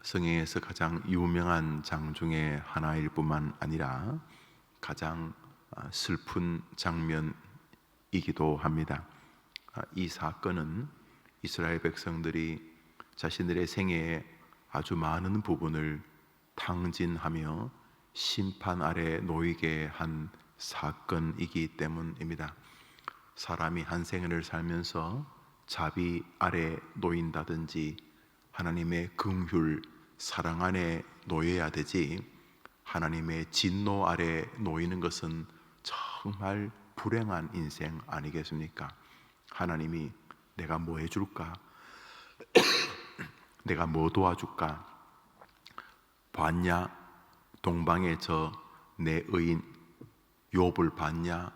성경에서 가장 유명한 장 중에 하나일 뿐만 아니라 가장 슬픈 장면이기도 합니다. 이 사건은 이스라엘 백성들이 자신들의 생애에 아주 많은 부분을 탕진하며 심판 아래 놓이게 한 사건이기 때문입니다. 사람이 한 생을 살면서 자비 아래 놓인다든지 하나님의 긍휼, 사랑 안에 놓여야 되지, 하나님의 진노 아래 놓이는 것은 정말 불행한 인생 아니겠습니까? 하나님이 내가 뭐 해줄까? 내가 뭐 도와줄까? 봤냐? 동방의 저 내 의인 욥을 봤냐?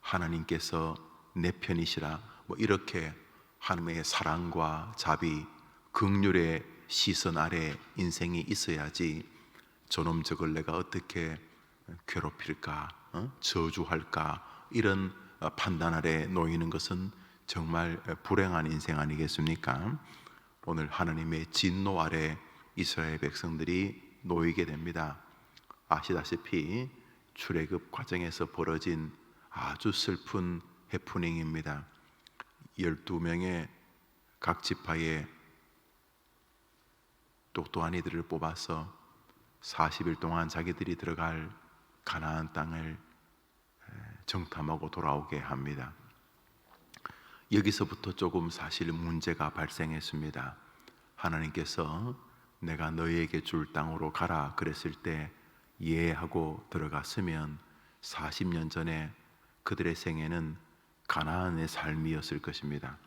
하나님께서 내 편이시라. 이렇게 하나님의 사랑과 자비, 긍휼의 시선 아래 인생이 있어야지 저놈 저걸 내가 어떻게 괴롭힐까, 저주할까, 이런 판단 아래 놓이는 것은 정말 불행한 인생 아니겠습니까? 오늘 하나님의 진노 아래 이스라엘 백성들이 놓이게 됩니다. 아시다시피 출애굽 과정에서 벌어진 아주 슬픈 해프닝입니다. 12명의 각 지파의 똑똑한 이들을 뽑아서 40일 동안 자기들이 들어갈 가나안 땅을 정탐하고 돌아오게 합니다. 여기서부터 조금 사실 문제가 발생했습니다. 하나님께서 내가 너희에게 줄 땅으로 가라 그랬을 때 예 하고 들어갔으면 40년 전에 그들의 생애는 가나안의 삶이었을 것입니다.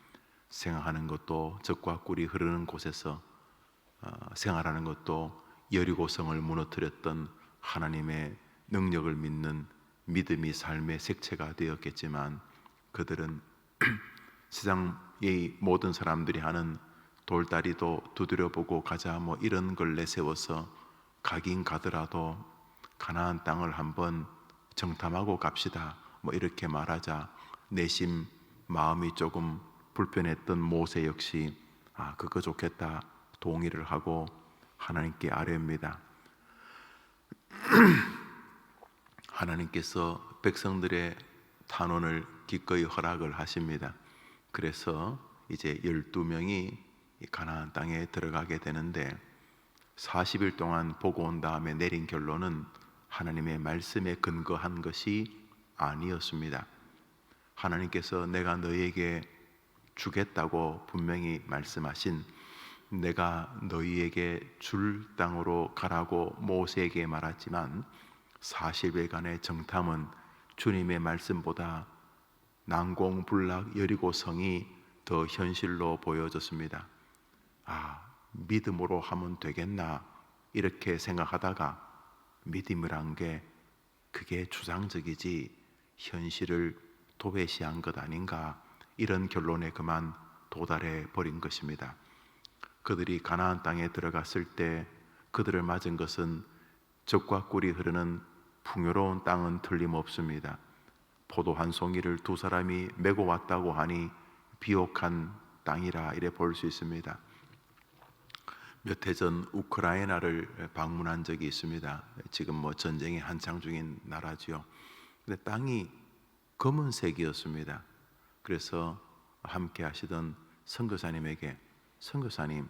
생활하는 것도 젖과 꿀이 흐르는 곳에서 생활하는 것도 여리고성을 무너뜨렸던 하나님의 능력을 믿는 믿음이 삶의 색채가 되었겠지만, 그들은 세상의 모든 사람들이 하는 돌다리도 두드려보고 가자 이런 걸 내세워서 가긴 가더라도 가나안 땅을 한번 정탐하고 갑시다 이렇게 말하자 내심 마음이 조금 불편했던 모세 역시 그거 좋겠다 동의를 하고 하나님께 아뢰입니다. 하나님께서 백성들의 탄원을 기꺼이 허락을 하십니다. 그래서 이제 12명이 가나안 땅에 들어가게 되는데 40일 동안 보고 온 다음에 내린 결론은 하나님의 말씀에 근거한 것이 아니었습니다. 하나님께서 내가 너희에게 주겠다고 분명히 말씀하신, 내가 너희에게 줄 땅으로 가라고 모세에게 말했지만 40일간의 정탐은 주님의 말씀보다 난공불락 여리고성이 더 현실로 보여졌습니다. 믿음으로 하면 되겠나 이렇게 생각하다가 믿음이란 게 그게 추상적이지 현실을 도외시한 것 아닌가, 이런 결론에 그만 도달해 버린 것입니다. 그들이 가나안 땅에 들어갔을 때 그들을 맞은 것은 젖과 꿀이 흐르는 풍요로운 땅은 틀림없습니다. 포도 한 송이를 두 사람이 메고 왔다고 하니 비옥한 땅이라 이래 볼 수 있습니다. 몇 해 전 우크라이나를 방문한 적이 있습니다. 지금 전쟁이 한창 중인 나라지요. 근데 땅이 검은색이었습니다. 그래서 함께 하시던 선교사님에게, 선교사님,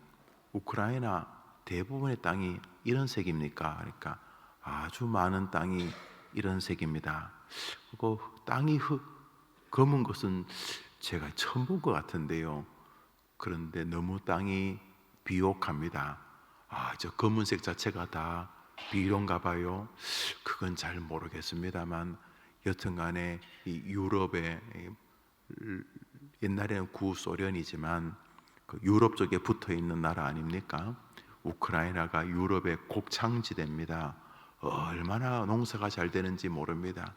우크라이나 대부분의 땅이 이런 색입니까? 그러니까 아주 많은 땅이 이런 색입니다. 그 땅이 검은 것은 제가 처음 본 것 같은데요. 그런데 너무 땅이 비옥합니다. 저 검은색 자체가 다 비료인가 봐요. 그건 잘 모르겠습니다만 여튼간에 이 유럽의, 옛날에는 구소련이지만 그 유럽 쪽에 붙어 있는 나라 아닙니까? 우크라이나가 유럽의 곡창지대입니다. 얼마나 농사가 잘 되는지 모릅니다.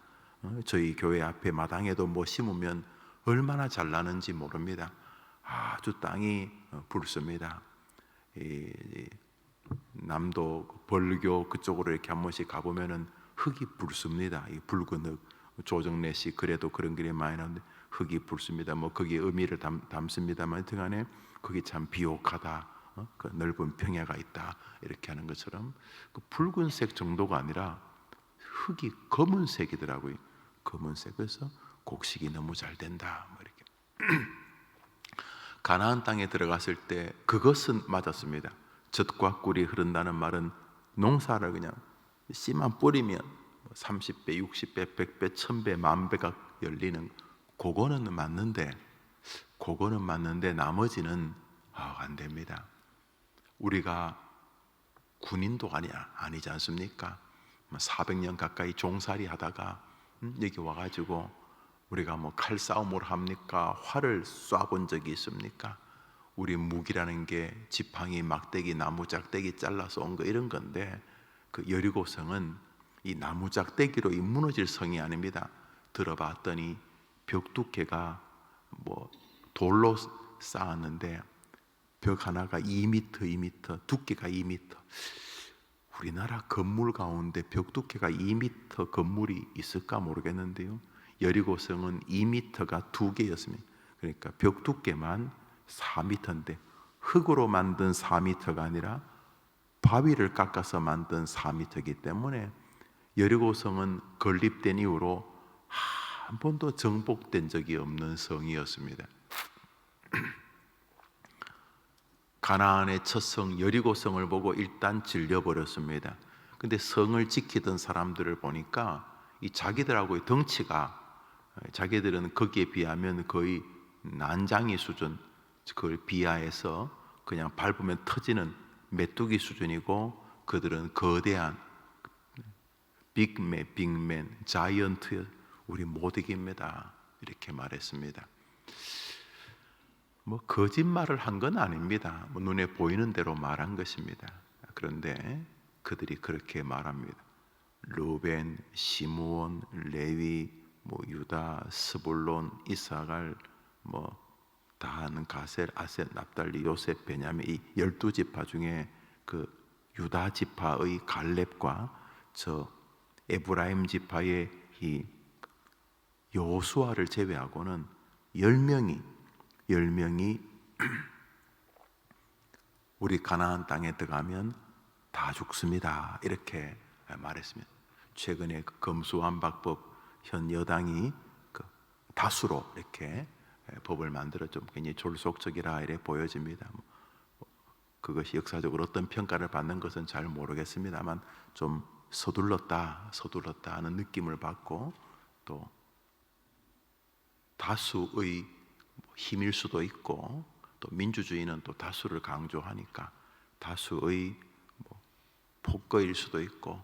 저희 교회 앞에 마당에도 심으면 얼마나 잘 나는지 모릅니다. 아주 땅이 붉습니다. 남도 벌교 그쪽으로 이렇게 한 번씩 가보면은 흙이 붉습니다. 이 붉은 흙, 조정래 씨 그래도 그런 글이 많이 나오는데 흙이 붉습니다. 거기에 의미를 담습니다만 하여튼간에 거기 참 비옥하다, 그 넓은 평야가 있다 이렇게 하는 것처럼 그 붉은색 정도가 아니라 흙이 검은색이더라고요. 검은색. 그래서 곡식이 너무 잘 된다 뭐 이렇게. 가나안 땅에 들어갔을 때 그것은 맞았습니다. 젖과 꿀이 흐른다는 말은 농사를 그냥 씨만 뿌리면 30배, 60배, 100배, 1000배, 10,000배가 열리는 그거는 맞는데 나머지는 안 됩니다. 우리가 군인도 아니지 않습니까? 400년 가까이 종살이 하다가 여기 와가지고 우리가 뭐 칼싸움을 합니까? 활을 쏴본 적이 있습니까? 우리 무기라는 게 지팡이, 막대기, 나무 짝대기 잘라서 온 거 이런 건데 그 여리고성은 이 나무 짝대기로 무너질 성이 아닙니다. 들어봤더니 벽 두께가 뭐 돌로 쌓았는데 벽 하나가 2m, 2m, 두께가 2m. 우리나라 건물 가운데 벽 두께가 2m 건물이 있을까 모르겠는데요. 여리고성은 2m가 2개였습니다. 그러니까 벽 두께만 4m인데 흙으로 만든 4m가 아니라 바위를 깎아서 만든 4m이기 때문에 여리고성은 건립된 이후로 한 번도 정복된 적이 없는 성이었습니다. 가나안의 첫 성 여리고성을 보고 일단 질려버렸습니다. 근데 성을 지키던 사람들을 보니까 이 자기들하고의 덩치가 자기들은 거기에 비하면 거의 난장이 수준, 그걸 비하해서 그냥 밟으면 터지는 메뚜기 수준이고 그들은 거대한 빅맨, 자이언트, 우리 못 이깁니다 이렇게 말했습니다. 뭐 거짓말을 한 건 아닙니다. 뭐 눈에 보이는 대로 말한 것입니다. 그런데 그들이 그렇게 말합니다. 루벤, 시므온, 레위, 뭐 유다, 스불론, 이사갈, 뭐 다한, 가셀, 아셋, 납달리, 요셉, 베냐민 이 12지파 중에 그 유다 지파의 갈렙과 저 에브라임 지파의 이 여호수아를 제외하고는 10명이 우리 가나안 땅에 들어가면 다 죽습니다 이렇게 말했습니다. 최근에 그 검수완박법 현 여당이 그 다수로 이렇게 법을 만들어 좀 굉장히 졸속적이라 이래 보여집니다. 그것이 역사적으로 어떤 평가를 받는 것은 잘 모르겠습니다만 좀 서둘렀다 하는 느낌을 받고 또 다수의 힘일 수도 있고 또 민주주의는 또 다수를 강조하니까 다수의 폭거일 수도 있고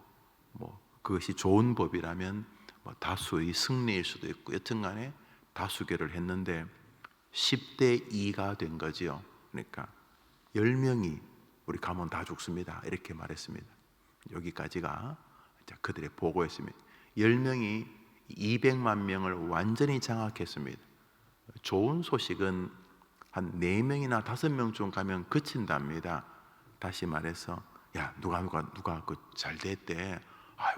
그것이 좋은 법이라면 다수의 승리일 수도 있고 여튼간에 다수결을 했는데 10대 2가 된 거지요. 그러니까 10명이 우리 가면 다 죽습니다 이렇게 말했습니다. 여기까지가 그들의 보고였습니다. 10명이 200만 명을 완전히 장악했습니다. 좋은 소식은 한 4명이나 5명 중 가면 그친답니다. 다시 말해서 야 누가 그 잘 됐대.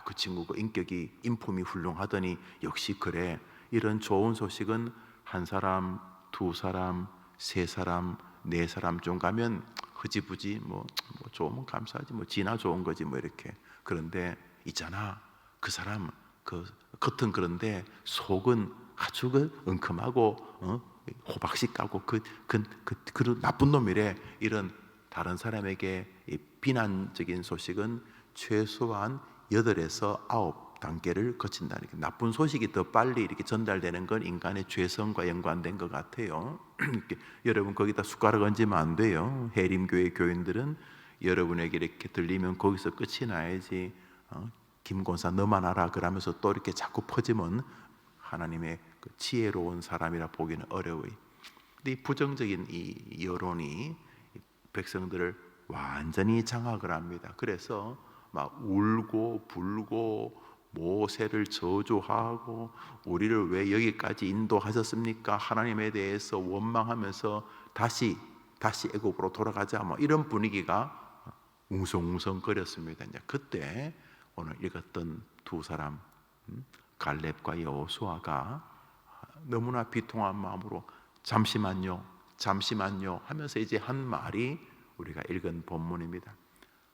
그 친구 그 인격이 인품이 훌륭하더니 역시 그래. 이런 좋은 소식은 한 사람, 두 사람, 세 사람, 네 사람 중 가면 흐지부지 뭐 좋으면 감사하지 뭐 지나 좋은 거지 뭐 이렇게. 그런데 있잖아 그 사람 그 겉은 그런데 속은 아주 그 은큼하고 호박씨 까고 그 나쁜 놈이래. 이런 다른 사람에게 비난적인 소식은 최소한 8에서 9단계를 거친다는 게 나쁜 소식이 더 빨리 이렇게 전달되는 건 인간의 죄성과 연관된 것 같아요. 여러분 거기다 숟가락 얹으면 안 돼요. 해림교회 교인들은 여러분에게 이렇게 들리면 거기서 끝이 나야지. 김권사 너만 알아 그러면서 또 이렇게 자꾸 퍼지면 하나님의 그 지혜로운 사람이라 보기는 어려워요. 근데 이 부정적인 이 여론이 백성들을 완전히 장악을 합니다. 그래서 막 울고 불고 모세를 저주하고 우리를 왜 여기까지 인도하셨습니까? 하나님에 대해서 원망하면서 다시 애굽으로 돌아가자 뭐 이런 분위기가 웅성웅성거렸습니다. 이제 그때 오늘 읽었던 두 사람 갈렙과 여호수아가 너무나 비통한 마음으로 잠시만요 하면서 이제 한 말이 우리가 읽은 본문입니다.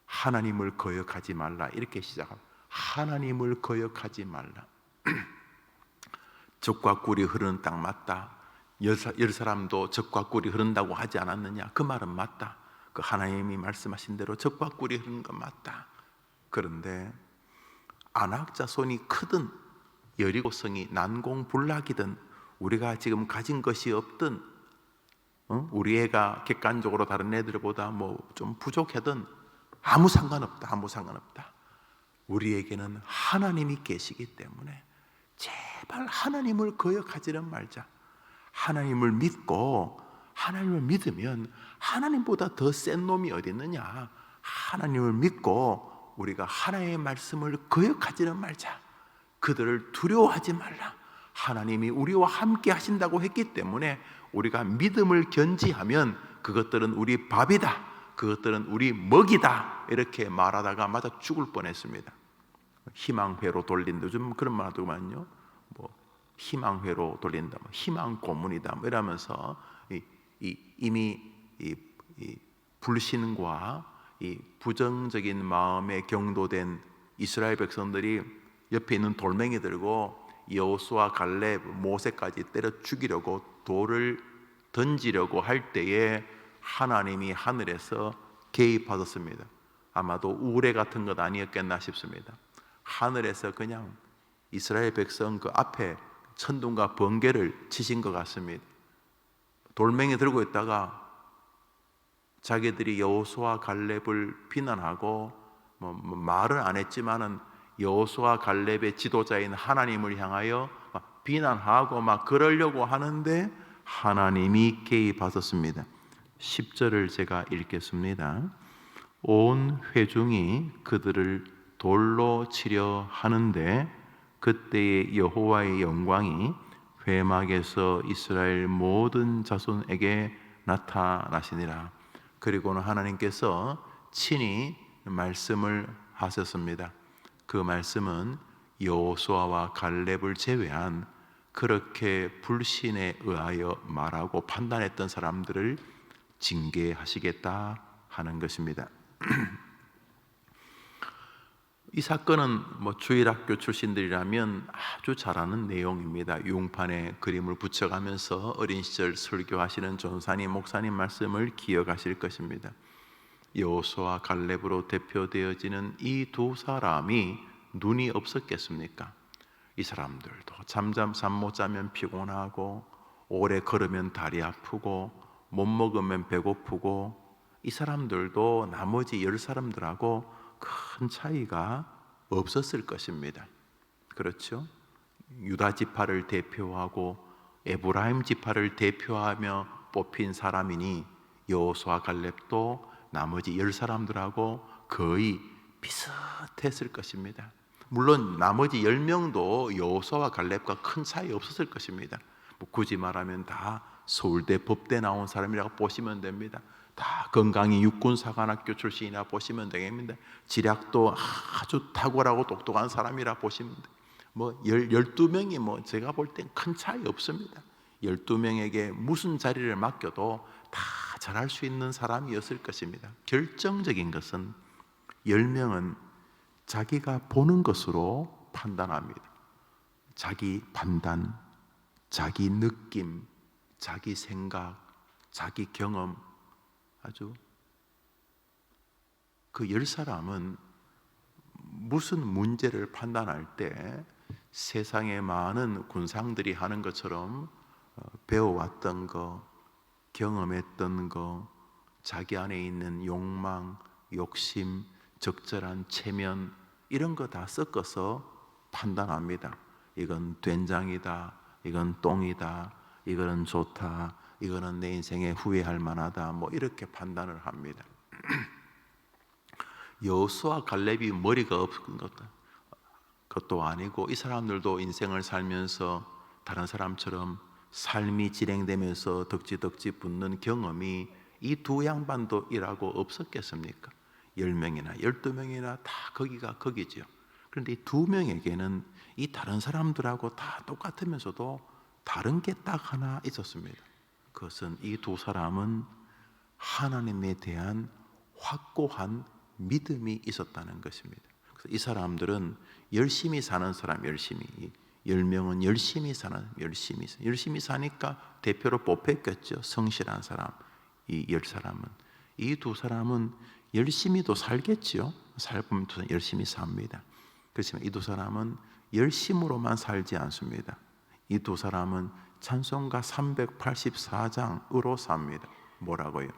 하나님을 거역하지 말라 이렇게 시작합니다. 하나님을 거역하지 말라. 젖과 꿀이 흐르는 땅 맞다. 열 사람도 젖과 꿀이 흐른다고 하지 않았느냐? 그 말은 맞다. 그 하나님이 말씀하신 대로 젖과 꿀이 흐르는 건 맞다. 그런데 아낙 자손이 크든 여리고성이 난공불락이든 우리가 지금 가진 것이 없든 우리 애가 객관적으로 다른 애들보다 뭐 좀 부족하든 아무 상관없다. 아무 상관없다. 우리에게는 하나님이 계시기 때문에 제발 하나님을 거역하지는 말자. 하나님을 믿고 하나님을 믿으면 하나님보다 더 센 놈이 어디 있느냐. 하나님을 믿고 우리가 하나님의 말씀을 거역하지는 말자. 그들을 두려워하지 말라. 하나님이 우리와 함께 하신다고 했기 때문에 우리가 믿음을 견지하면 그것들은 우리 밥이다. 그것들은 우리 먹이다. 이렇게 말하다가 맞아 죽을 뻔했습니다. 희망회로 돌린다. 요즘 그런 말 하더만요. 뭐 희망회로 돌린다. 뭐 희망 고문이다. 뭐 이러면서 이미 불신과 이 부정적인 마음에 경도된 이스라엘 백성들이 옆에 있는 돌멩이 들고 여호수아, 갈렙, 모세까지 때려 죽이려고 돌을 던지려고 할 때에 하나님이 하늘에서 개입하셨습니다. 아마도 우레 같은 것 아니었겠나 싶습니다. 하늘에서 그냥 이스라엘 백성 그 앞에 천둥과 번개를 치신 것 같습니다. 돌멩이 들고 있다가 자기들이 여호수아 갈렙을 비난하고 말은 안 했지만은 여호수아 갈렙의 지도자인 하나님을 향하여 비난하고 막 그러려고 하는데 하나님이 개입하셨습니다. 10절을 제가 읽겠습니다. 온 회중이 그들을 돌로 치려 하는데 그때의 여호와의 영광이 회막에서 이스라엘 모든 자손에게 나타나시니라. 그리고는 하나님께서 친히 말씀을 하셨습니다. 그 말씀은 여호수아와 갈렙을 제외한 그렇게 불신에 의하여 말하고 판단했던 사람들을 징계하시겠다 하는 것입니다. 이 사건은 뭐 주일학교 출신들이라면 아주 잘 아는 내용입니다. 용판에 그림을 붙여가면서 어린 시절 설교하시는 전사님, 목사님 말씀을 기억하실 것입니다. 여호수아, 갈렙으로 대표되어지는 이 두 사람이 눈이 없었겠습니까? 이 사람들도 잠 못 자면 피곤하고 오래 걸으면 다리 아프고 못 먹으면 배고프고 이 사람들도 나머지 10사람들하고 큰 차이가 없었을 것입니다. 그렇죠? 유다 지파를 대표하고 에브라임 지파를 대표하며 뽑힌 사람이니 여호수아 갈렙도 나머지 10사람들하고 거의 비슷했을 것입니다. 물론 나머지 10명도 여호수아와 갈렙과 큰 차이 없었을 것입니다. 뭐 굳이 말하면 다 서울대 법대 나온 사람이라고 보시면 됩니다. 다 건강히 육군사관학교 출신이라 보시면 되겠습니다. 지략도 아주 탁월하고 똑똑한 사람이라 보시면 돼요. 뭐 12명이 뭐 제가 볼 땐 큰 차이 없습니다. 12명에게 무슨 자리를 맡겨도 다 잘할 수 있는 사람이었을 것입니다. 결정적인 것은 10명은 자기가 보는 것으로 판단합니다. 자기 판단, 자기 느낌, 자기 생각, 자기 경험, 아주 그 10사람은 무슨 문제를 판단할 때 세상에 많은 군상들이 하는 것처럼 배워왔던 거, 경험했던 거, 자기 안에 있는 욕망, 욕심, 적절한 체면 이런 거 다 섞어서 판단합니다. 이건 된장이다, 이건 똥이다, 이거는 좋다, 이거는 내 인생에 후회할 만하다, 뭐 이렇게 판단을 합니다. 여호수아 갈렙이 머리가 없은 것도 아니고 이 사람들도 인생을 살면서 다른 사람처럼 삶이 진행되면서 덕지덕지 붙는 경험이 이 두 양반도 일하고 없었겠습니까? 10명이나 12명이나 다 거기가 거기죠. 그런데 이 두 명에게는 이 다른 사람들하고 다 똑같으면서도 다른 게 딱 하나 있었습니다. 그것은 이 두 사람은 하나님에 대한 확고한 믿음이 있었다는 것입니다. 그래서 이 사람들은 열심히 사는 사람, 열심히 10명은 열심히 사는, 열심히 사니까 대표로 뽑혔겠죠. 성실한 사람, 이 10사람은. 이 두 사람은 열심히도 살겠죠. 살면 열심히 삽니다. 그렇지만 이 두 사람은 열심으로만 살지 않습니다. 이 두 사람은 찬송가 384장으로 삽니다. 뭐라고요?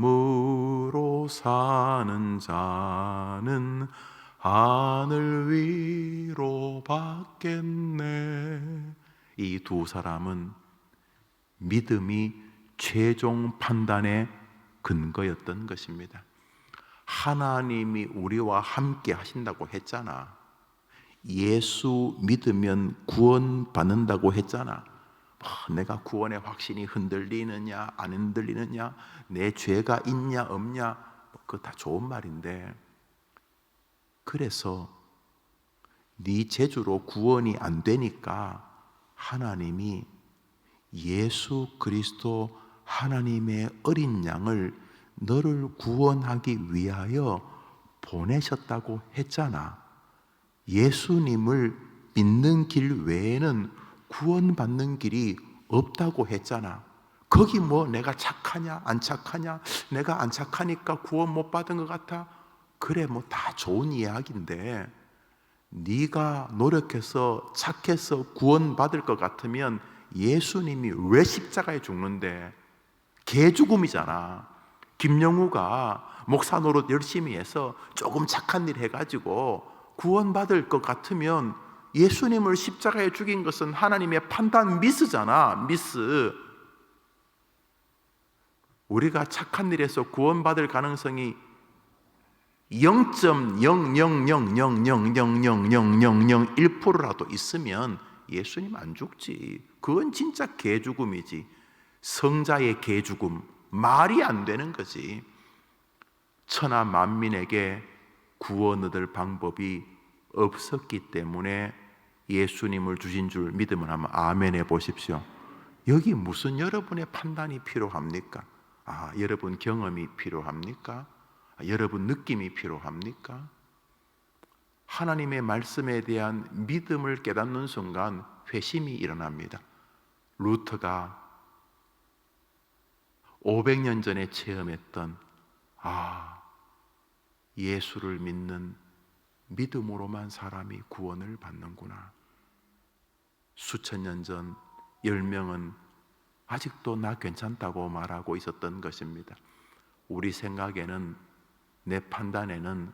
믿음으로 사는 자는 하늘 위로 받겠네. 이 두 사람은 믿음이 최종 판단의 근거였던 것입니다. 하나님이 우리와 함께 하신다고 했잖아. 예수 믿으면 구원 받는다고 했잖아. 내가 구원의 확신이 흔들리느냐 안 흔들리느냐, 내 죄가 있냐 없냐, 그거 다 좋은 말인데, 그래서 네 재주로 구원이 안 되니까 하나님이 예수 그리스도 하나님의 어린 양을 너를 구원하기 위하여 보내셨다고 했잖아. 예수님을 믿는 길 외에는 구원받는 길이 없다고 했잖아. 거기 뭐 내가 착하냐 안 착하냐, 내가 안 착하니까 구원 못 받은 것 같아, 그래 뭐 다 좋은 이야기인데, 네가 노력해서 착해서 구원받을 것 같으면 예수님이 왜 십자가에 죽는데? 개죽음이잖아. 김영우가 목사 노릇 열심히 해서 조금 착한 일 해가지고 구원받을 것 같으면 예수님을 십자가에 죽인 것은 하나님의 판단 미스잖아. 미스. 우리가 착한 일에서 구원받을 가능성이 0.00000000001%라도 있으면 예수님 안 죽지. 그건 진짜 개죽음이지. 성자의 개죽음, 말이 안 되는 거지. 천하 만민에게 구원 얻을 방법이 없었기 때문에 예수님을 주신 줄 믿으면 한번 아멘 해보십시오. 여기 무슨 여러분의 판단이 필요합니까? 여러분 경험이 필요합니까? 여러분 느낌이 필요합니까? 하나님의 말씀에 대한 믿음을 깨닫는 순간 회심이 일어납니다. 루터가 500년 전에 체험했던 예수를 믿는 믿음으로만 사람이 구원을 받는구나. 수천 년 전 10명은 아직도 나 괜찮다고 말하고 있었던 것입니다. 우리 생각에는, 내 판단에는,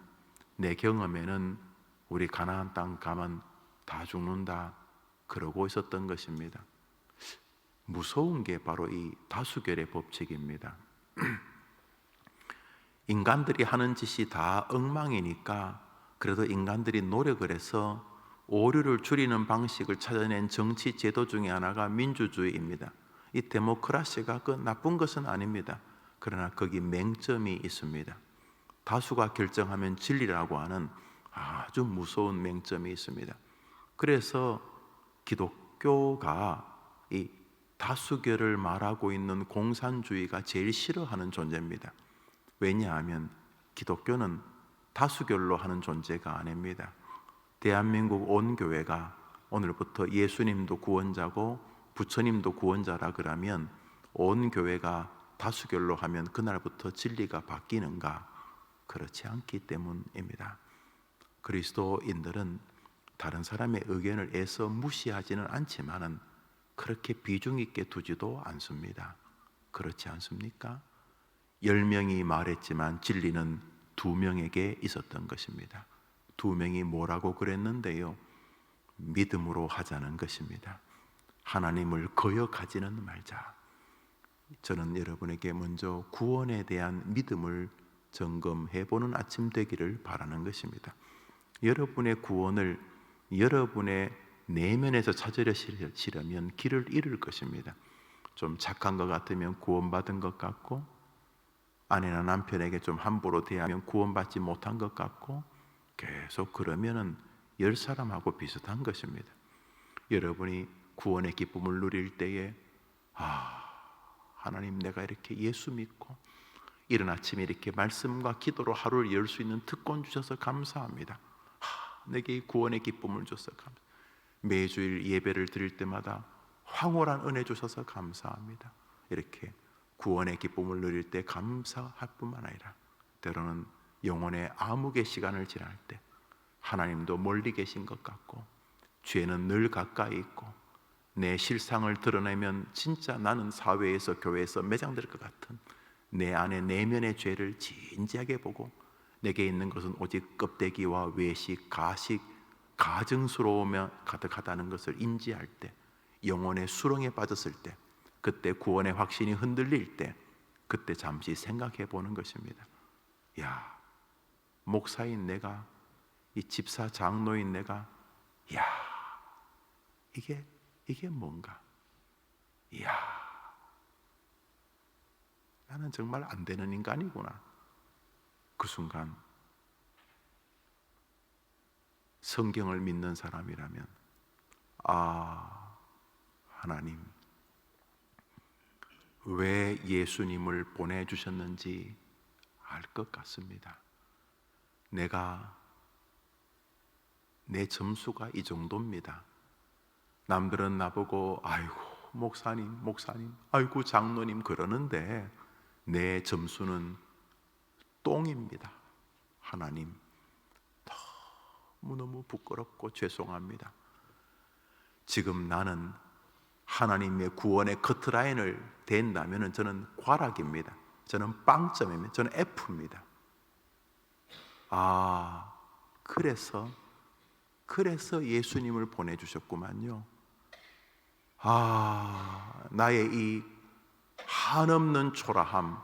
내 경험에는 우리 가나안 땅 가면 다 죽는다 그러고 있었던 것입니다. 무서운 게 바로 이 다수결의 법칙입니다. 인간들이 하는 짓이 다 엉망이니까 그래도 인간들이 노력을 해서 오류를 줄이는 방식을 찾아낸 정치 제도 중에 하나가 민주주의입니다. 이 데모크라시가 그 나쁜 것은 아닙니다. 그러나 거기 맹점이 있습니다. 다수가 결정하면 진리라고 하는 아주 무서운 맹점이 있습니다. 그래서 기독교가 이 다수결을 말하고 있는 공산주의가 제일 싫어하는 존재입니다. 왜냐하면 기독교는 다수결로 하는 존재가 아닙니다. 대한민국 온 교회가 오늘부터 예수님도 구원자고 부처님도 구원자라 그러면 온 교회가 다수결로 하면 그날부터 진리가 바뀌는가? 그렇지 않기 때문입니다. 그리스도인들은 다른 사람의 의견을 애써 무시하지는 않지만은 그렇게 비중 있게 두지도 않습니다. 그렇지 않습니까? 10명이 말했지만 진리는 2명에게 있었던 것입니다. 2명이 뭐라고 그랬는데요? 믿음으로 하자는 것입니다. 하나님을 거역하지는 말자. 저는 여러분에게 먼저 구원에 대한 믿음을 점검해보는 아침 되기를 바라는 것입니다. 여러분의 구원을 여러분의 내면에서 찾으려면 길을 잃을 것입니다. 좀 착한 것 같으면 구원받은 것 같고, 아내나 남편에게 좀 함부로 대하면 구원받지 못한 것 같고, 계속 그러면은 10사람하고 비슷한 것입니다. 여러분이 구원의 기쁨을 누릴 때에 하나님, 내가 이렇게 예수 믿고 이른 아침에 이렇게 말씀과 기도로 하루를 열 수 있는 특권 주셔서 감사합니다. 내게 이 구원의 기쁨을 주셔서 감사합니다. 매주일 예배를 드릴 때마다 황홀한 은혜 주셔서 감사합니다. 이렇게 구원의 기쁨을 누릴 때 감사할 뿐만 아니라 때로는 영혼의 암흑의 시간을 지날 때 하나님도 멀리 계신 것 같고 죄는 늘 가까이 있고 내 실상을 드러내면 진짜 나는 사회에서 교회에서 매장될 것 같은 내 안의 내면의 죄를 진지하게 보고 내게 있는 것은 오직 껍데기와 외식, 가식, 가증스러우며 가득하다는 것을 인지할 때, 영혼의 수렁에 빠졌을 때, 그때 구원의 확신이 흔들릴 때, 그때 잠시 생각해 보는 것입니다. 야, 목사인 내가, 이 집사 장로인 내가, 야, 이게 뭔가? 이야, 나는 정말 안 되는 인간이구나. 그 순간 성경을 믿는 사람이라면 하나님 왜 예수님을 보내주셨는지 알 것 같습니다. 내 점수가 이 정도입니다. 남들은 나보고 아이고 목사님, 아이고 장로님 그러는데 내 점수는 똥입니다. 하나님, 너무너무 부끄럽고 죄송합니다. 지금 나는 하나님의 구원의 커트라인을 댄다면 저는 과락입니다. 저는 빵점입니다. 저는 F입니다. 그래서 예수님을 보내주셨구만요. 나의 이 한없는 초라함,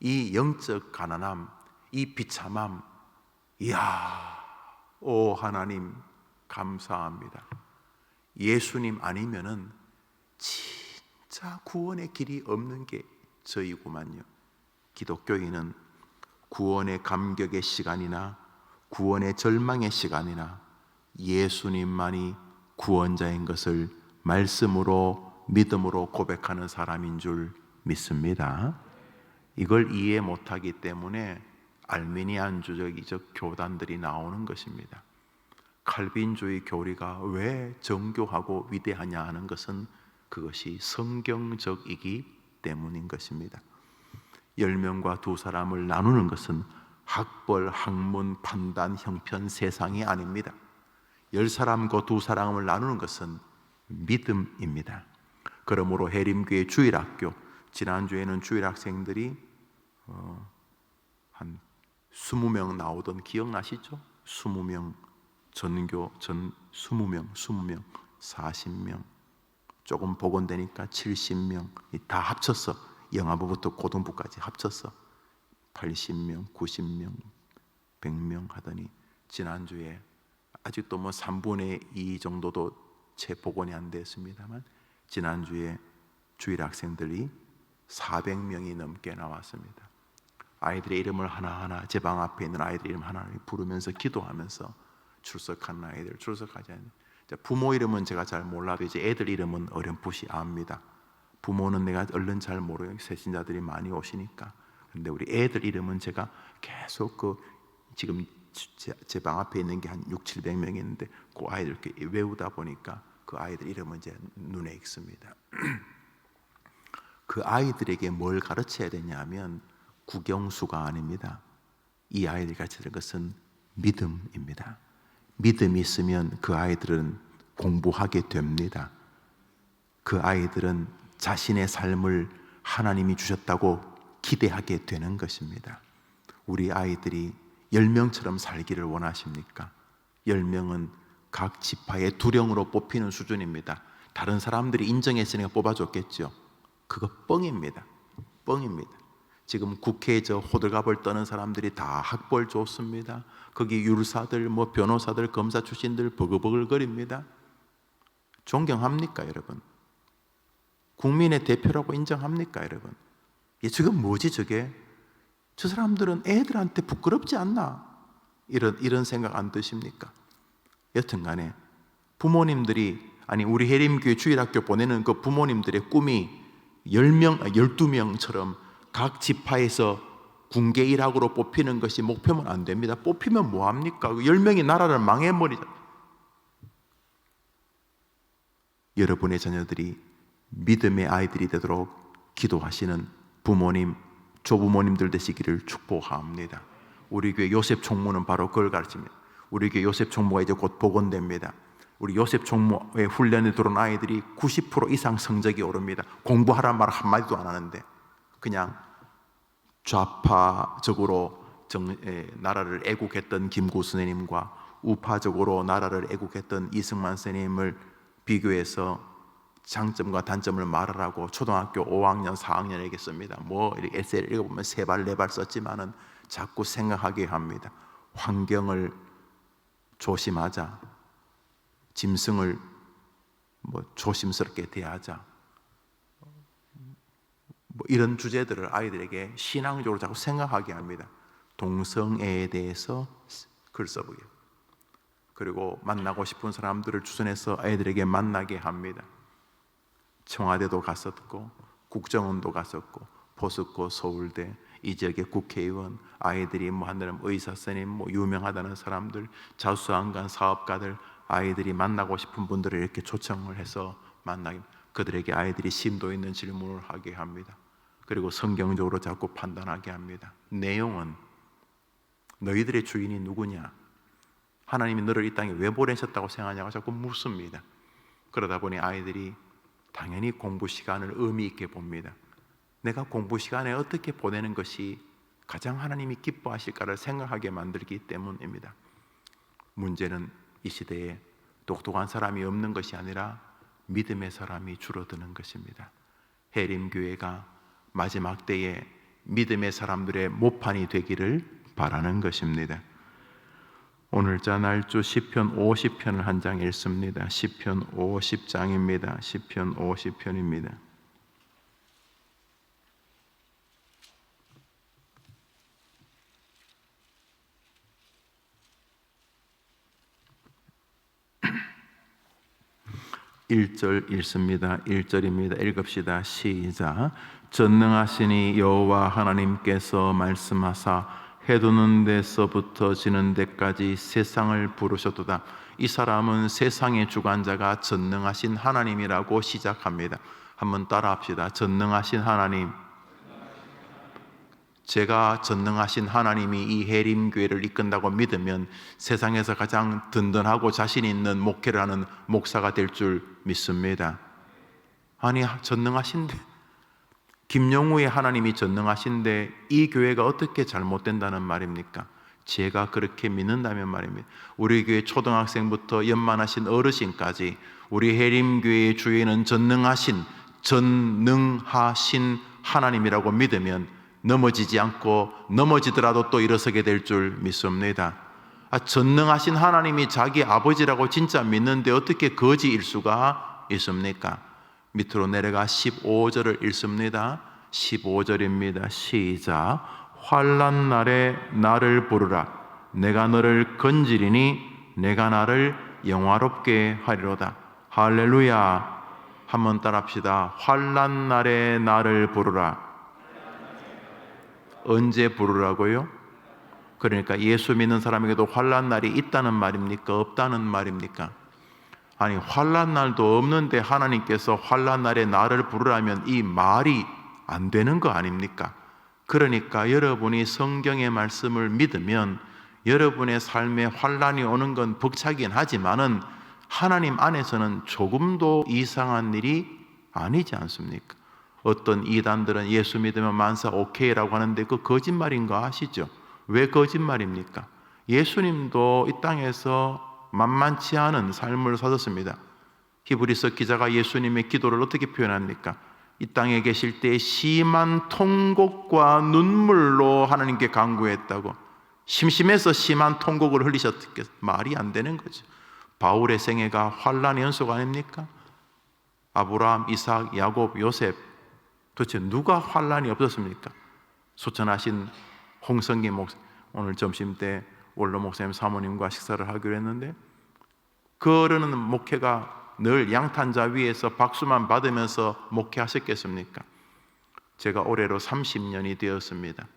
이 영적 가난함, 이 비참함, 오 하나님 감사합니다. 예수님 아니면은 진짜 구원의 길이 없는 게 저이구만요. 기독교인은 구원의 감격의 시간이나 구원의 절망의 시간이나 예수님만이 구원자인 것을 말씀으로 믿음으로 고백하는 사람인 줄 믿습니다. 이걸 이해 못하기 때문에 알미니안주의적 교단들이 나오는 것입니다. 칼빈주의 교리가 왜 정교하고 위대하냐 하는 것은 그것이 성경적이기 때문인 것입니다. 10명과 2사람을 나누는 것은 학벌, 학문, 판단, 형편, 세상이 아닙니다. 10사람과 2사람을 나누는 것은 믿음입니다. 그러므로 해림교회 주일학교, 지난주에는 주일학생들이 한 20명 나오던 기억나시죠? 20명 전교 20명 40명 조금 복원되니까 70명 다 합쳐서 영아부부터 고등부까지 합쳐서 80명, 90명, 100명 하더니 지난주에 아직도 3분의 2 정도도 채 복원이 안 됐습니다만 지난주에 주일 학생들이 400명이 넘게 나왔습니다. 아이들의 이름을 하나하나 제 방 앞에 있는 아이들 이름 하나하나 부르면서 기도하면서 출석한 아이들, 출석하지 않는 부모 이름은 제가 잘 몰라도 이제 애들 이름은 어렴풋이 압니다. 부모는 내가 얼른 잘 모르요. 세신자들이 많이 오시니까. 근데 우리 애들 이름은 제가 계속 지금 제 방 앞에 있는 게 한 600-700명 있는데 그 아이들 이렇게 외우다 보니까 그 아이들 이름은 이제 눈에 익습니다. 그 아이들에게 뭘 가르쳐야 되냐면 국영수가 아닙니다. 이 아이들이 가르쳐야 될 것은 믿음입니다. 믿음이 있으면 그 아이들은 공부하게 됩니다. 그 아이들은 자신의 삶을 하나님이 주셨다고 기대하게 되는 것입니다. 우리 아이들이 10명처럼 살기를 원하십니까? 10명은 각 지파의 두령으로 뽑히는 수준입니다. 다른 사람들이 인정했으니까 뽑아줬겠죠. 그거 뻥입니다. 뻥입니다. 지금 국회에 호들갑을 떠는 사람들이 다 학벌 좋습니다. 거기 율사들, 변호사들, 검사 출신들 버글버글거립니다. 존경합니까, 여러분? 국민의 대표라고 인정합니까, 여러분? 지금 뭐지, 저게? 저 사람들은 애들한테 부끄럽지 않나? 이런 생각 안 드십니까? 여튼 간에 부모님들이, 우리 해림교회 주일학교 보내는 그 부모님들의 꿈이 10명, 12명처럼 각 지파에서 군계 일학으로 뽑히는 것이 목표면 안 됩니다. 뽑히면 뭐합니까? 10명이 나라를 망해버리잖아요. 여러분의 자녀들이 믿음의 아이들이 되도록 기도하시는 부모님, 조부모님들 되시기를 축복합니다. 우리 교회 요셉 총무는 바로 그걸 가르칩니다. 우리 교회 요셉 총무가 이제 곧 복원됩니다. 우리 요셉 총무의 훈련에 들어온 아이들이 90% 이상 성적이 오릅니다. 공부하란 말 한마디도 안 하는데 그냥 좌파적으로 나라를 애국했던 김구 선생님과 우파적으로 나라를 애국했던 이승만 선생님을 비교해서 장점과 단점을 말하라고 초등학교 5학년, 4학년에게 씁니다. 뭐 이렇게 에세이를 읽어보면 3발, 4발 썼지만은 자꾸 생각하게 합니다. 환경을 조심하자, 짐승을 조심스럽게 대하자, 이런 주제들을 아이들에게 신앙적으로 자꾸 생각하게 합니다. 동성애에 대해서 글 써보게, 그리고 만나고 싶은 사람들을 추천해서 아이들에게 만나게 합니다. 청와대도 갔었고 국정원도 갔었고 포스코, 서울대, 이 지역의 국회의원, 아이들이 한다면 의사 선생님, 유명하다는 사람들, 자수한간 사업가들, 아이들이 만나고 싶은 분들을 이렇게 초청을 해서 만나게, 그들에게 아이들이 심도 있는 질문을 하게 합니다. 그리고 성경적으로 자꾸 판단하게 합니다. 내용은 너희들의 주인이 누구냐? 하나님이 너를 이 땅에 왜 보내셨다고 생각하냐고 자꾸 묻습니다. 그러다 보니 아이들이 당연히 공부 시간을 의미 있게 봅니다. 내가 공부 시간에 어떻게 보내는 것이 가장 하나님이 기뻐하실까를 생각하게 만들기 때문입니다. 문제는 이 시대에 똑똑한 사람이 없는 것이 아니라 믿음의 사람이 줄어드는 것입니다. 해림교회가 마지막 때에 믿음의 사람들의 모판이 되기를 바라는 것입니다. 오늘자 날조 시편 50편을 한 장 읽습니다. 시편 50장입니다. 시편 50편입니다. (1절) 읽습니다. 1절입니다. 읽읍시다. 시작. 전능하시니 여호와 하나님께서 말씀하사 해두는 데서부터 지는 데까지 세상을 부르셨도다. 이 사람은 세상의 주관자가 전능하신 하나님이라고 시작합니다. 한번 따라합시다. 전능하신 하나님. 제가 전능하신 하나님이 이 해림교회를 이끈다고 믿으면 세상에서 가장 든든하고 자신 있는 목회를 하는 목사가 될 줄 믿습니다. 아니, 전능하신데, 김영우의 하나님이 전능하신데 이 교회가 어떻게 잘못된다는 말입니까? 제가 그렇게 믿는다면 말입니다. 우리 교회 초등학생부터 연만하신 어르신까지 우리 해림교회의 주인은 전능하신 하나님이라고 믿으면 넘어지지 않고 넘어지더라도 또 일어서게 될 줄 믿습니다. 전능하신 하나님이 자기 아버지라고 진짜 믿는데 어떻게 거지일 수가 있습니까? 밑으로 내려가 15절을 읽습니다. 15절입니다. 시작. 환난 날에 나를 부르라. 내가 너를 건지리니 내가 나를 영화롭게 하리로다. 할렐루야. 한번 따라합시다. 환난 날에 나를 부르라. 언제 부르라고요? 그러니까 예수 믿는 사람에게도 환난 날이 있다는 말입니까? 없다는 말입니까? 아니, 환난 날도 없는데 하나님께서 환난 날에 나를 부르라면 이 말이 안 되는 거 아닙니까? 그러니까 여러분이 성경의 말씀을 믿으면 여러분의 삶에 환난이 오는 건 벅차긴 하지만은 하나님 안에서는 조금도 이상한 일이 아니지 않습니까? 어떤 이단들은 예수 믿으면 만사 오케이라고 하는데 그 거짓말인 거 아시죠? 왜 거짓말입니까? 예수님도 이 땅에서 만만치 않은 삶을 사셨습니다. 히브리서 기자가 예수님의 기도를 어떻게 표현합니까? 이 땅에 계실 때 심한 통곡과 눈물로 하나님께 간구했다고. 심심해서 심한 통곡을 흘리셨겠, 말이 안 되는 거죠. 바울의 생애가 환난의 연속 아닙니까? 아브라함, 이삭, 야곱, 요셉, 도대체 누가 환난이 없었습니까? 소천하신 홍성기 목사, 오늘 점심때 원로 목사님 사모님과 식사를 하기로 했는데 그 어른은 목회가 늘 양탄자 위에서 박수만 받으면서 목회하셨겠습니까? 제가 올해로 30년이 되었습니다.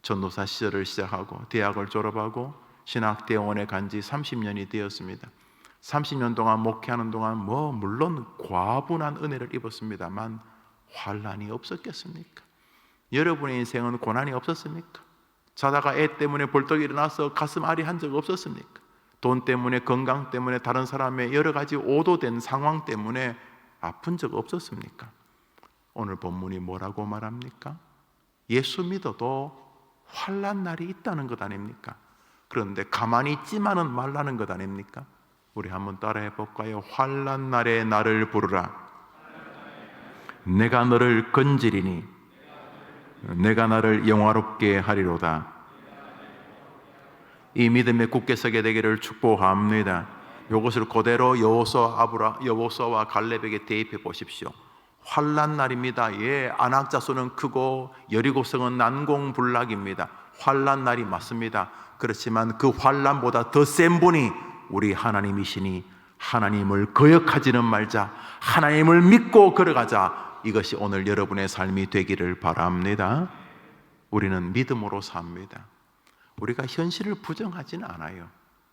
전도사 시절을 시작하고 대학을 졸업하고 신학대원에 간 지 30년이 되었습니다. 30년 동안 목회하는 동안 물론 과분한 은혜를 입었습니다만 환난이 없었겠습니까? 여러분의 인생은 고난이 없었습니까? 자다가 애 때문에 벌떡 일어나서 가슴 아리 한 적 없었습니까? 돈 때문에, 건강 때문에, 다른 사람의 여러 가지 오도된 상황 때문에 아픈 적 없었습니까? 오늘 본문이 뭐라고 말합니까? 예수 믿어도 환난 날이 있다는 것 아닙니까? 그런데 가만히 있지만은 말라는 것 아닙니까? 우리 한번 따라해 볼까요? 환난 날에 나를 부르라. 내가 너를 건지리니 내가 나를 영화롭게 하리로다. 이 믿음에 굳게 서게 되기를 축복합니다. 이것을 그대로 여호수아와 갈렙에게 대입해 보십시오. 환난 날입니다. 안악 자손은 크고 여리고성은 난공불락입니다. 환난 날이 맞습니다. 그렇지만 그 환난보다 더 센 분이 우리 하나님이시니 하나님을 거역하지는 말자. 하나님을 믿고 걸어가자. 이것이 오늘 여러분의 삶이 되기를 바랍니다. 우리는 믿음으로 삽니다. 우리가 현실을 부정하지는 않아요.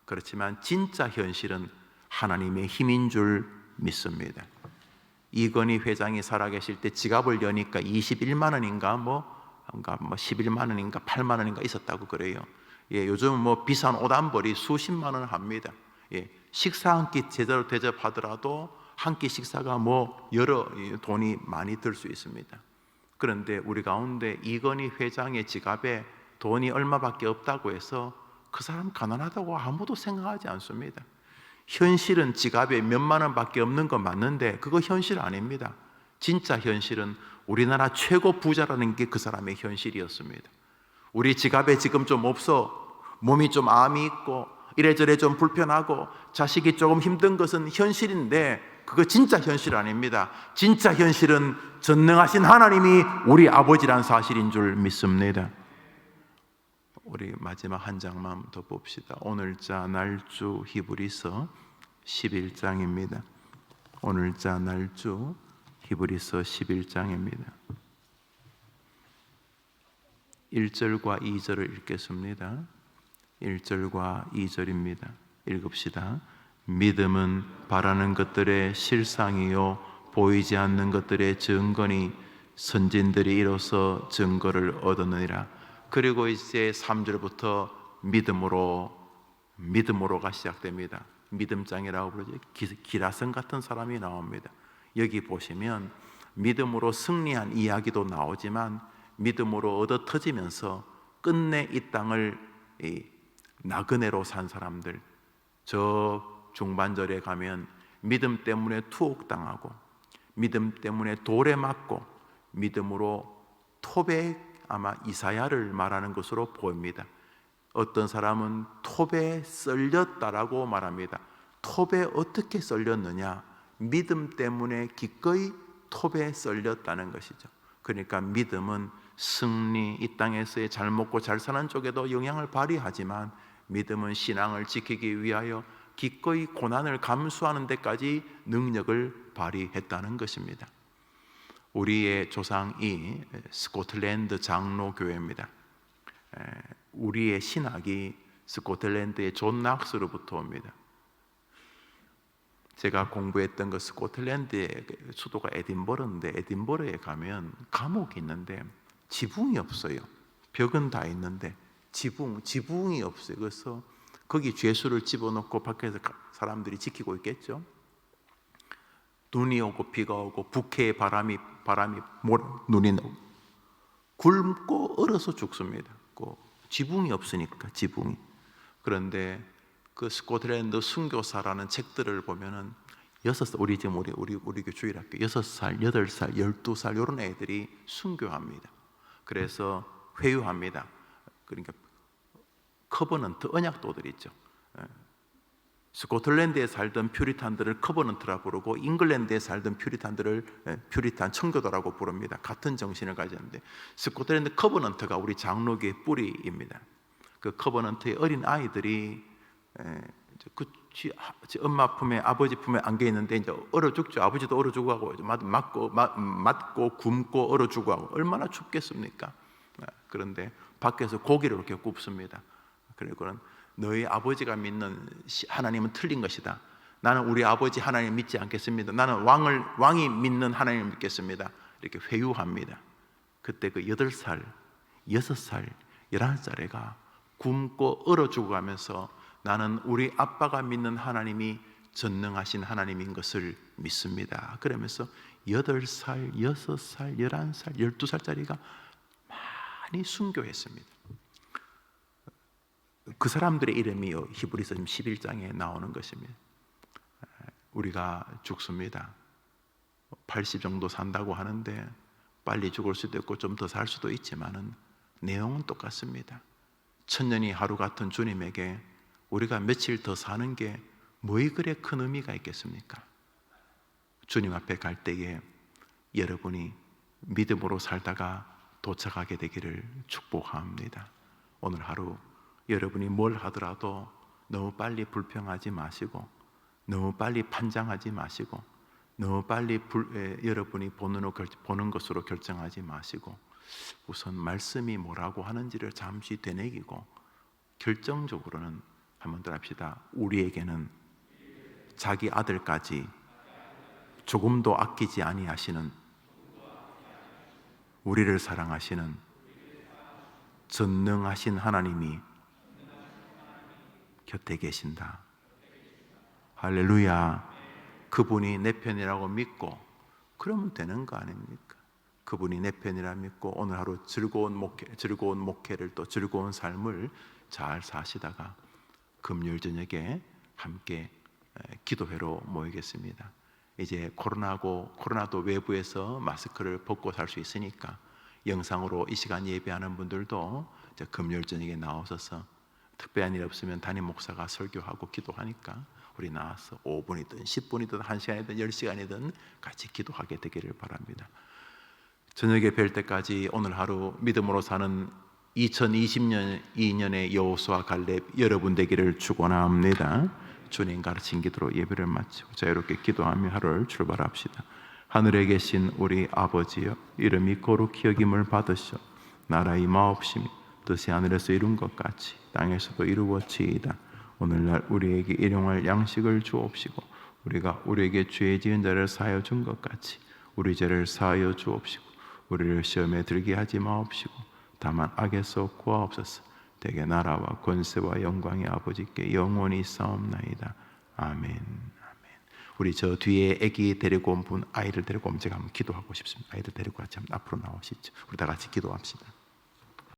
그렇지만 진짜 현실은 하나님의 힘인 줄 믿습니다. 이건희 회장이 살아계실 때 지갑을 여니까 21만 원인가 11만 원인가 8만 원인가 있었다고 그래요. 요즘 비싼 옷 한 벌이 수십만 원 합니다. 식사 한 끼 제대로 대접하더라도 한 끼 식사가 여러 돈이 많이 들 수 있습니다. 그런데 우리 가운데 이건희 회장의 지갑에 돈이 얼마밖에 없다고 해서 그 사람 가난하다고 아무도 생각하지 않습니다. 현실은 지갑에 몇만 원밖에 없는 건 맞는데 그거 현실 아닙니다. 진짜 현실은 우리나라 최고 부자라는 게 그 사람의 현실이었습니다. 우리 지갑에 지금 좀 없어, 몸이 좀 암이 있고 이래저래 좀 불편하고 자식이 조금 힘든 것은 현실인데 그거 진짜 현실 아닙니다. 진짜 현실은 전능하신 하나님이 우리 아버지란 사실인 줄 믿습니다. 우리 마지막 한 장만 더 봅시다. 오늘자 날주 히브리서 11장입니다. 오늘자 날주 히브리서 11장입니다. 1절과 2절을 읽겠습니다. 1절과 2절입니다. 읽읍시다. 믿음은 바라는 것들의 실상이요 보이지 않는 것들의 증거니 선진들이 이로써 증거를 얻었느니라. 그리고 이제 3절부터 믿음으로가 시작됩니다. 믿음장이라고 부르죠. 기라성 같은 사람이 나옵니다. 여기 보시면 믿음으로 승리한 이야기도 나오지만 믿음으로 얻어 터지면서 끝내 이 땅을 나그네로 산 사람들, 저 중반절에 가면 믿음 때문에 투옥당하고 믿음 때문에 돌에 맞고 믿음으로 톱에 아마 이사야를 말하는 것으로 보입니다. 어떤 사람은 톱에 썰렸다라고 말합니다. 톱에 어떻게 썰렸느냐? 믿음 때문에 기꺼이 톱에 썰렸다는 것이죠. 그러니까 믿음은 승리, 이 땅에서의 잘 먹고 잘 사는 쪽에도 영향을 발휘하지만 믿음은 신앙을 지키기 위하여 기꺼이 고난을 감수하는 데까지 능력을 발휘했다는 것입니다. 우리의 조상이 스코틀랜드 장로교회입니다. 우리의 신학이 스코틀랜드의 존 낙스로부터 옵니다. 제가 공부했던 그 스코틀랜드의 수도가 에딘버러인데 에딘버러에 가면 감옥이 있는데 지붕이 없어요. 벽은 다 있는데 지붕이 없어요. 그래서 거기 죄수를 집어넣고 밖에서 사람들이 지키고 있겠죠. 눈이 오고 비가 오고 북해의 바람이 눈이 오고 굶고 얼어서 죽습니다. 지붕이 없으니까 지붕이. 그런데 그 스코틀랜드 순교사라는 책들을 보면은 6살 우리 지금 우리 주일학교 6살, 8살, 12살 이런 애들이 순교합니다. 그래서 회유합니다. 그러니까 커버넌트 언약도들 있죠. 스코틀랜드에 살던 퓨리탄들을 커버넌트라 부르고 잉글랜드에 살던 퓨리탄들을 퓨리탄 청교도라고 부릅니다. 같은 정신을 가졌는데 스코틀랜드 커버넌트가 우리 장로교의 뿌리입니다. 그 커버넌트의 어린 아이들이 그 엄마 품에 아버지 품에 안겨 있는데 이제 얼어 죽죠. 아버지도 얼어 죽고 하고 맞고 굶고 얼어 죽고 하고 얼마나 춥겠습니까? 그런데 밖에서 고기를 이렇게 굽습니다. 그리고는 너희 아버지가 믿는 하나님은 틀린 것이다. 나는 우리 아버지 하나님 믿지 않겠습니다. 나는 왕이 믿는 하나님을 믿겠습니다. 이렇게 회유합니다. 그때 그 8살, 6살, 11살 애가 굶고 얼어 죽어가면서 나는 우리 아빠가 믿는 하나님이 전능하신 하나님인 것을 믿습니다. 그러면서 8살, 6살, 11살, 12살짜리가 많이 순교했습니다. 그 사람들의 이름이 히브리서 11장에 나오는 것입니다. 우리가 죽습니다. 80 정도 산다고 하는데 빨리 죽을 수도 있고 좀 더 살 수도 있지만은 내용은 똑같습니다. 천년이 하루 같은 주님에게 우리가 며칠 더 사는 게 뭐에 그래 큰 의미가 있겠습니까? 주님 앞에 갈 때에 여러분이 믿음으로 살다가 도착하게 되기를 축복합니다. 오늘 하루 여러분이 뭘 하더라도 너무 빨리 불평하지 마시고 너무 빨리 판장하지 마시고 너무 빨리 여러분이 보는 것으로 결정하지 마시고 우선 말씀이 뭐라고 하는지를 잠시 되새기고 결정적으로는 한번 더 합시다. 우리에게는 자기 아들까지 조금도 아끼지 아니하시는 우리를 사랑하시는 전능하신 하나님이 곁에 계신다. 할렐루야. 그분이 내 편이라고 믿고 그러면 되는 거 아닙니까? 그분이 내 편이라 믿고 오늘 하루 즐거운 목회를 또 즐거운 삶을 잘 사시다가 금요일 저녁에 함께 기도회로 모이겠습니다. 이제 코로나도 외부에서 마스크를 벗고 살 수 있으니까 영상으로 이 시간 예배하는 분들도 이제 금요일 저녁에 나오셔서 특별한 일 없으면 담임 목사가 설교하고 기도하니까 우리 나와서 5분이든 10분이든 1시간이든 10시간이든 같이 기도하게 되기를 바랍니다. 저녁에 뵐 때까지 오늘 하루 믿음으로 사는 2022년의 여호수아 갈렙 여러분 되기를 축원합니다. 주님 가르친 기도로 예배를 마치고 자유롭게 기도하며 하루를 출발합시다. 하늘에 계신 우리 아버지여, 이름이 거룩히 여김을 받으시오. 나라의 임하옵시며 뜻이 하늘에서 이룬 것 같이 땅에서도 이루어지이다. 오늘날 우리에게 일용할 양식을 주옵시고 우리가 우리에게 죄 지은 자를 사하여 준 것 같이 우리 죄를 사하여 주옵시고 우리를 시험에 들게 하지 마옵시고 다만 악에서 구하옵소서. 대개 나라와 권세와 영광이 아버지께 영원히 싸움나이다. 아멘. 우리 저 뒤에 아기 데리고 온 분, 아이를 데리고 오면 제가 한번 기도하고 싶습니다. 아이들 데리고 같이 한번 앞으로 나오시죠. 우리 다 같이 기도합시다.